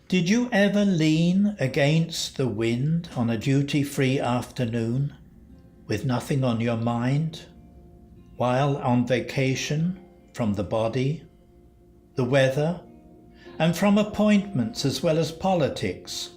Did you ever lean against the wind on a duty-free afternoon with nothing on your mind, while on vacation from the body, the weather, and from appointments as well as politics,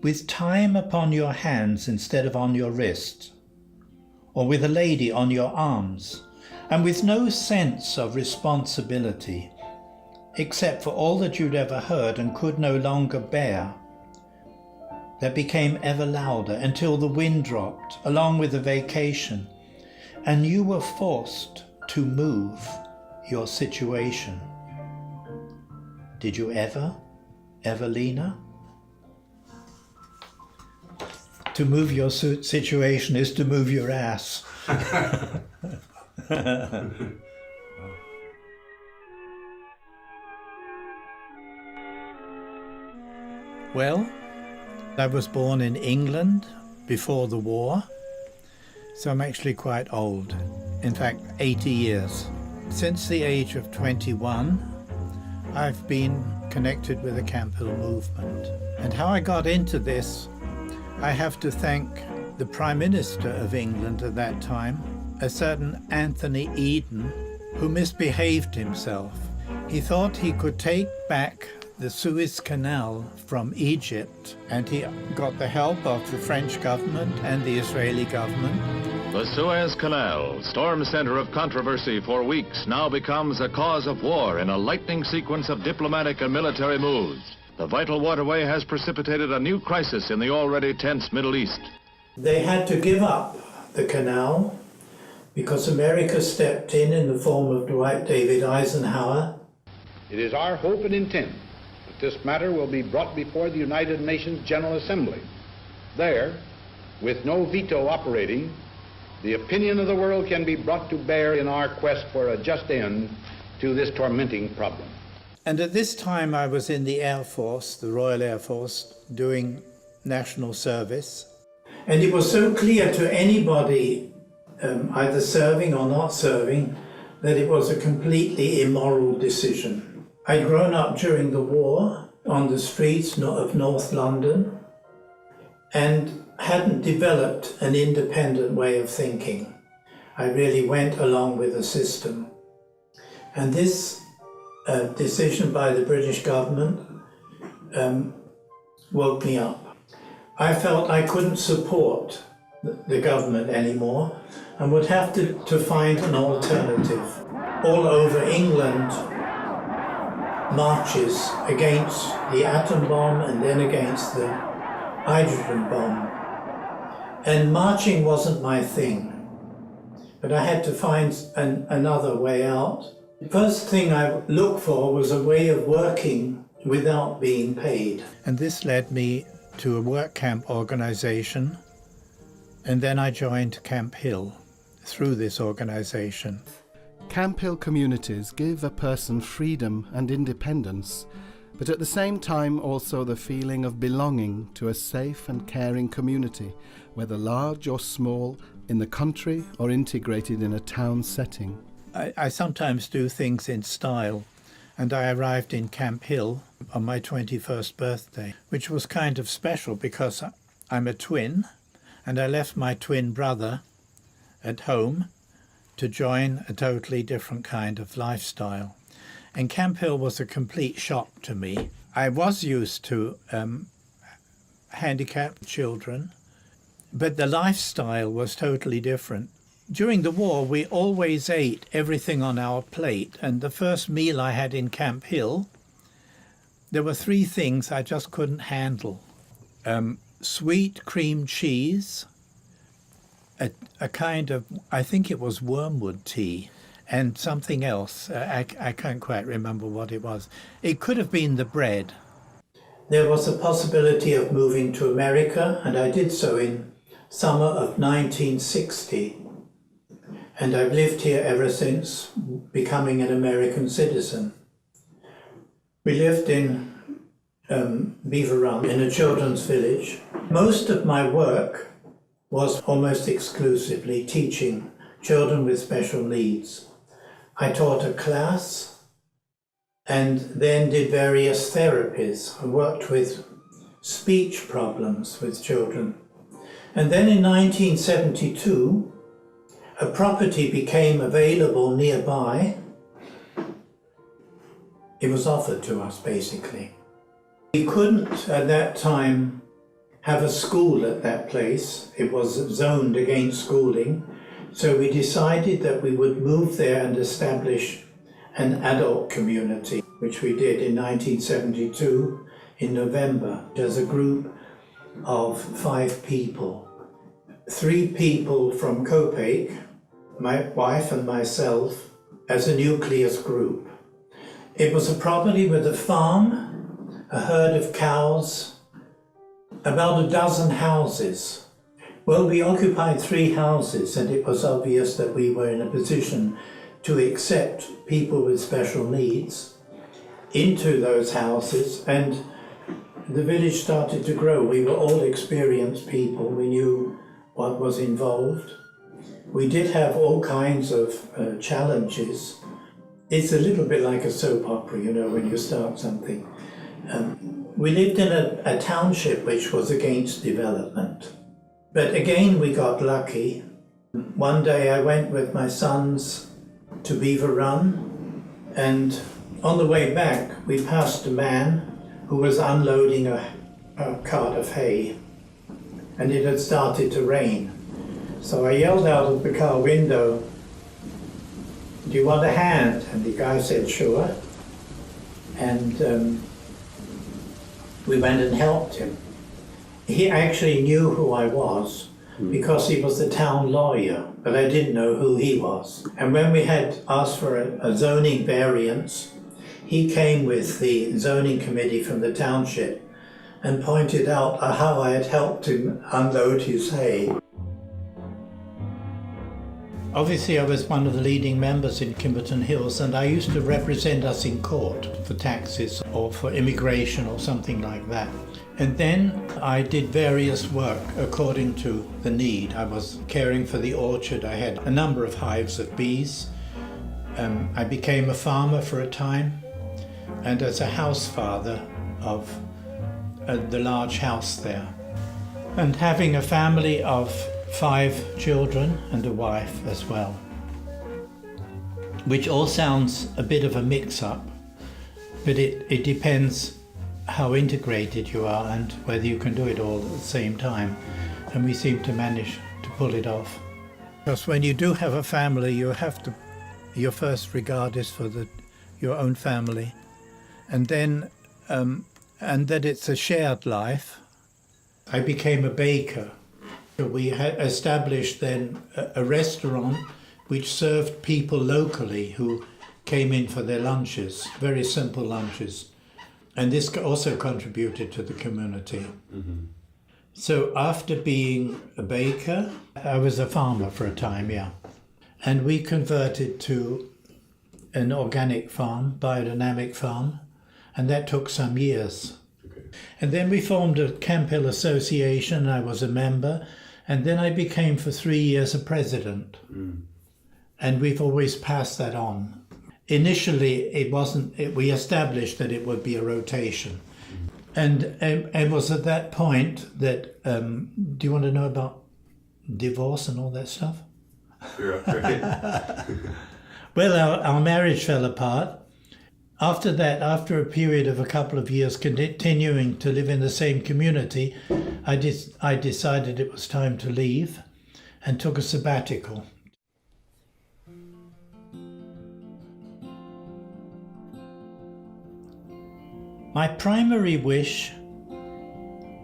with time upon your hands instead of on your wrists, or with a lady on your arms, and with no sense of responsibility, except for all that you'd ever heard and could no longer bear, that became ever louder until the wind dropped, along with the vacation, and you were forced to move your situation? Did you ever, Evelina? To move your situation is to move your ass. Well, I was born in England before the war, so I'm actually quite old. In fact, 80 years. Since the age of 21, I've been connected with the Camp Hill movement. And how I got into this, I have to thank the Prime Minister of England at that time, a certain Anthony Eden, who misbehaved himself. He thought he could take back the Suez Canal from Egypt, and he got the help of the French government and the Israeli government. The Suez Canal, storm center of controversy for weeks, now becomes a cause of war in a lightning sequence of diplomatic and military moves. The vital waterway has precipitated a new crisis in the already tense Middle East. They had to give up the canal because America stepped in the form of Dwight David Eisenhower. It is our hope and intent that this matter will be brought before the United Nations General Assembly. There, with no veto operating, the opinion of the world can be brought to bear in our quest for a just end to this tormenting problem. And at this time I was in the Air Force, the Royal Air Force, doing national service. And it was so clear to anybody, either serving or not serving, that it was a completely immoral decision. I'd grown up during the war on the streets of North London and hadn't developed an independent way of thinking. I really went along with the system. And this decision by the British government woke me up. I felt I couldn't support the government anymore and would have to find an alternative. All over England, marches against the atom bomb and then against the hydrogen bomb. And marching wasn't my thing, but I had to find another way out. The first thing I looked for was a way of working without being paid. And this led me to a work camp organization, and then I joined Camp Hill through this organization. Camp Hill communities give a person freedom and independence, but at the same time also the feeling of belonging to a safe and caring community, whether large or small, in the country or integrated in a town setting. I sometimes do things in style, and I arrived in Camp Hill on my 21st birthday, which was kind of special because I'm a twin, and I left my twin brother at home to join a totally different kind of lifestyle. And Camp Hill was a complete shock to me. I was used to handicapped children, but the lifestyle was totally different. During the war, we always ate everything on our plate, and the first meal I had in Camp Hill, there were three things I just couldn't handle. Sweet cream cheese, a kind of, I think it was wormwood tea, and something else. I can't quite remember what it was. It could have been the bread. There was a possibility of moving to America, and I did so in summer of 1960. And I've lived here ever since, becoming an American citizen. We lived in Beaver Run, in a children's village. Most of my work was almost exclusively teaching children with special needs. I taught a class and then did various therapies. I worked with speech problems with children. And then in 1972, a property became available nearby. It was offered to us, basically. We couldn't, at that time, have a school at that place. It was zoned against schooling. So we decided that we would move there and establish an adult community, which we did in 1972 in November, as a group of 5 people. 3 people from Copac, my wife and myself, as a nucleus group. It was a property with a farm, a herd of cows, about a dozen houses. Well, we occupied 3 houses, and it was obvious that we were in a position to accept people with special needs into those houses, and the village started to grow. We were all experienced people. We knew what was involved. We did have all kinds of challenges. It's a little bit like a soap opera, you know, when you start something. We lived in a township which was against development. But again, we got lucky. One day I went with my sons to Beaver Run, and on the way back we passed a man who was unloading a cart of hay, and it had started to rain. So I yelled out of the car window, "Do you want a hand?" And the guy said, "Sure." And we went and helped him. He actually knew who I was because he was the town lawyer, but I didn't know who he was. And when we had asked for a zoning variance, he came with the zoning committee from the township and pointed out how I had helped him unload his hay. Obviously, I was one of the leading members in Kimberton Hills, and I used to represent us in court for taxes or for immigration or something like that. And then I did various work according to the need. I was caring for the orchard. I had a number of hives of bees. I became a farmer for a time, and as a house father of the large house there. And having a family of 5 children and a wife as well, which all sounds a bit of a mix-up, but it depends how integrated you are and whether you can do it all at the same time, and we seem to manage to pull it off. Because when you do have a family, you have to, your first regard is for your own family, and then and that it's a shared life. I became a baker. We had established then a restaurant which served people locally who came in for their lunches, very simple lunches. And this also contributed to the community. Mm-hmm. So after being a baker, I was a farmer for a time, yeah. And we converted to an organic farm, biodynamic farm, and that took some years. Okay. And then we formed a Camp Hill Association. I was a member. And then I became for 3 years a president. Mm. And we've always passed that on. Initially, we established that it would be a rotation. Mm. And it was at that point that, do you want to know about divorce and all that stuff? Yeah, Well, our marriage fell apart. After that, after a period of a couple of years continuing to live in the same community, I decided it was time to leave and took a sabbatical. My primary wish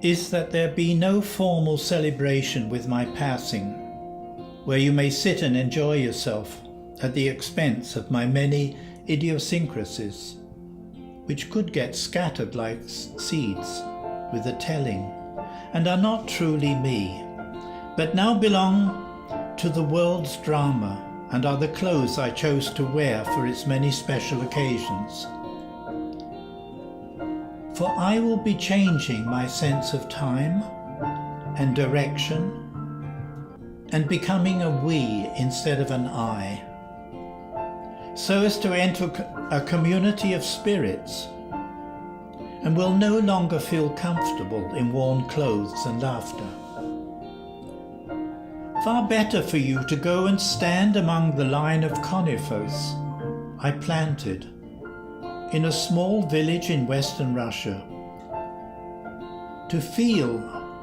is that there be no formal celebration with my passing, where you may sit and enjoy yourself at the expense of my many idiosyncrasies, which could get scattered like seeds with the telling, and are not truly me, but now belong to the world's drama and are the clothes I chose to wear for its many special occasions. For I will be changing my sense of time and direction and becoming a we instead of an I. so as to enter a community of spirits, and will no longer feel comfortable in worn clothes and laughter. Far better for you to go and stand among the line of conifers I planted in a small village in western Russia, to feel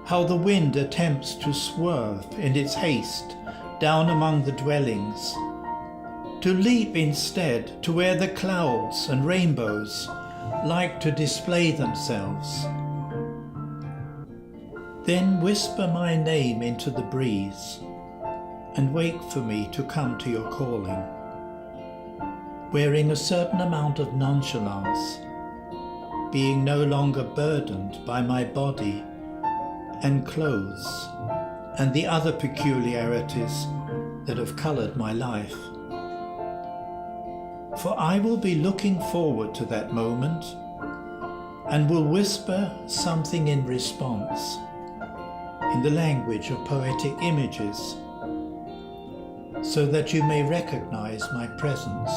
how the wind attempts to swerve in its haste down among the dwellings, to leap instead to where the clouds and rainbows like to display themselves. Then whisper my name into the breeze and wait for me to come to your calling, wearing a certain amount of nonchalance, being no longer burdened by my body and clothes and the other peculiarities that have coloured my life. For I will be looking forward to that moment and will whisper something in response in the language of poetic images, so that you may recognize my presence.